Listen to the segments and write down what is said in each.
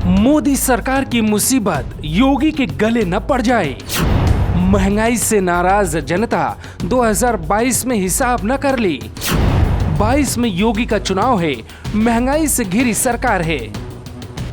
मोदी सरकार की मुसीबत योगी के गले न पड़ जाए। महंगाई से नाराज जनता 2022 में हिसाब न कर ली। 22 में योगी का चुनाव है, महंगाई से घिरी सरकार है।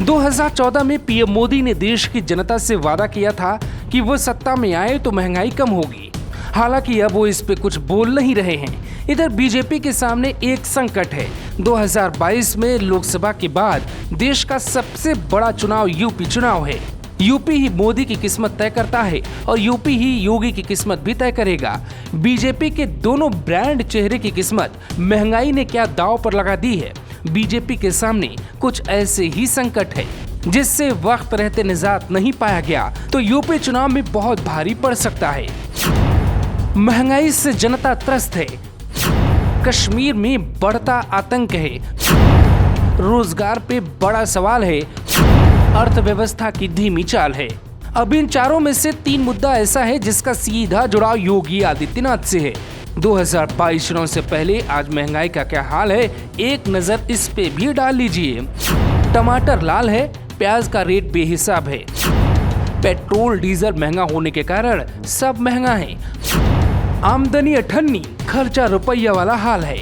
2014 में पीएम मोदी ने देश की जनता से वादा किया था कि वो सत्ता में आए तो महंगाई कम होगी। हालांकि अब वो इस पे कुछ बोल नहीं रहे हैं। इधर बीजेपी के सामने एक संकट है। 2022 में लोकसभा के बाद देश का सबसे बड़ा चुनाव यूपी चुनाव है। यूपी ही मोदी की किस्मत तय करता है और यूपी ही योगी की किस्मत भी तय करेगा। बीजेपी के दोनों ब्रांड चेहरे की किस्मत महंगाई ने क्या दांव पर लगा दी है। बीजेपी के सामने कुछ ऐसे ही संकट है जिससे वक्त रहते निजात नहीं पाया गया तो यूपी चुनाव में बहुत भारी पड़ सकता है। महंगाई से जनता त्रस्त है। कश्मीर में बढ़ता आतंक है। रोजगार पे बड़ा सवाल है। अर्थव्यवस्था की धीमी चाल है। अब इन चारों में से 3 मुद्दा ऐसा है जिसका सीधा जुड़ाव योगी आदित्यनाथ से है। 2022 चुनाव से पहले आज महंगाई का क्या हाल है, एक नजर इस पे भी डाल लीजिए। टमाटर लाल है, प्याज का रेट बेहिसाब है। पेट्रोल डीजल महंगा होने के कारण सब महंगा है। आमदनी अठन्नी, खर्चा रुपया वाला हाल है।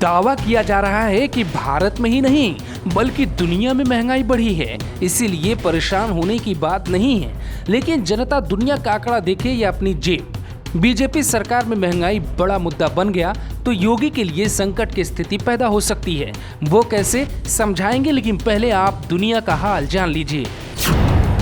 दावा किया जा रहा है कि भारत में ही नहीं बल्कि दुनिया में महंगाई बढ़ी है, इसीलिए परेशान होने की बात नहीं है। लेकिन जनता दुनिया का आंकड़ा देखे या अपनी जेब। बीजेपी सरकार में महंगाई बड़ा मुद्दा बन गया तो योगी के लिए संकट की स्थिति पैदा हो सकती है। वो कैसे समझाएंगे, लेकिन पहले आप दुनिया का हाल जान लीजिए।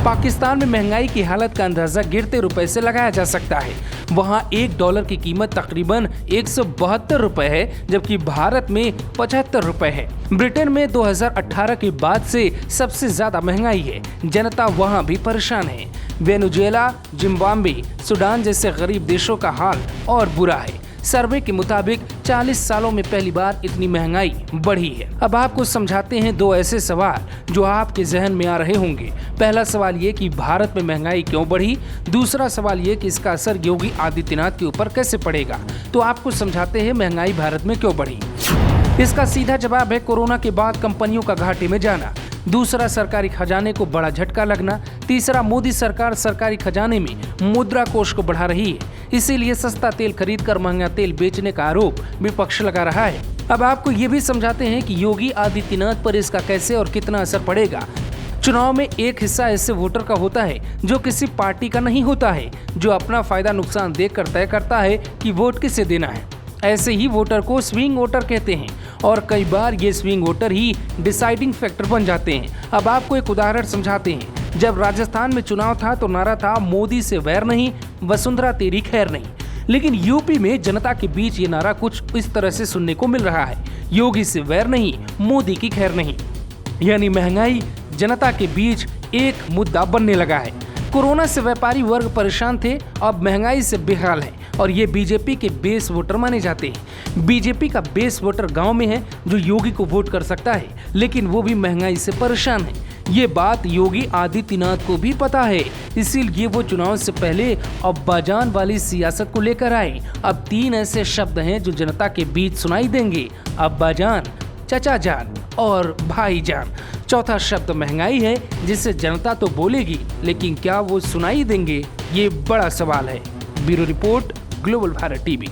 पाकिस्तान में महंगाई की हालत का अंदाजा गिरते रुपए से लगाया जा सकता है। वहां $1 की कीमत तकरीबन 172 रुपए है, जबकि भारत में 75 रुपए है। ब्रिटेन में 2018 के बाद से सबसे ज्यादा महंगाई है। जनता वहां भी परेशान है। वेनेजुएला, जिम्बाब्वे, सूडान जैसे गरीब देशों का हाल और बुरा है। सर्वे के मुताबिक 40 सालों में पहली बार इतनी महंगाई बढ़ी है। अब आपको समझाते हैं 2 ऐसे सवाल जो आपके जहन में आ रहे होंगे। पहला सवाल ये कि भारत में महंगाई क्यों बढ़ी, दूसरा सवाल ये कि इसका असर योगी आदित्यनाथ के ऊपर कैसे पड़ेगा। तो आपको समझाते हैं महंगाई भारत में क्यों बढ़ी। इसका सीधा जवाब है कोरोना के बाद कंपनियों का घाटे में जाना। दूसरा, सरकारी खजाने को बड़ा झटका लगना। तीसरा, मोदी सरकार सरकारी खजाने में मुद्रा कोष को बढ़ा रही है, इसीलिए सस्ता तेल खरीदकर महंगा तेल बेचने का आरोप विपक्ष लगा रहा है। अब आपको ये भी समझाते हैं कि योगी आदित्यनाथ पर इसका कैसे और कितना असर पड़ेगा। चुनाव में एक हिस्सा ऐसे वोटर का होता है जो किसी पार्टी का नहीं होता है, जो अपना फायदा नुकसान देखकर तय करता है कि वोट किसे देना है। ऐसे ही वोटर को स्विंग वोटर कहते हैं और कई बार ये स्विंग वोटर ही डिसाइडिंग फैक्टर बन जाते हैं। अब आपको एक उदाहरण समझाते हैं। जब राजस्थान में चुनाव था तो नारा था मोदी से वैर नहीं, वसुंधरा तेरी खैर नहीं। लेकिन यूपी में जनता के बीच ये नारा कुछ इस तरह से सुनने को मिल रहा है, योगी से वैर नहीं, मोदी की खैर नहीं। यानी महंगाई जनता के बीच एक मुद्दा बनने लगा है। कोरोना से व्यापारी वर्ग परेशान थे, अब महंगाई से बेहाल है और ये बीजेपी के बेस वोटर माने जाते हैं। बीजेपी का बेस वोटर गांव में है जो योगी को वोट कर सकता है, लेकिन वो भी महंगाई से परेशान है। ये बात योगी आदित्यनाथ को भी पता है, इसीलिए वो चुनाव से पहले अब्बाजान वाली सियासत को लेकर आए। अब 3 ऐसे शब्द हैं जो जनता के बीच सुनाई देंगे, अब्बाजान, चचा जान और भाईजान। चौथा शब्द महंगाई है, जिसे जनता तो बोलेगी लेकिन क्या वो सुनाई देंगे, ये बड़ा सवाल है। Bureau report, global Bharat TV.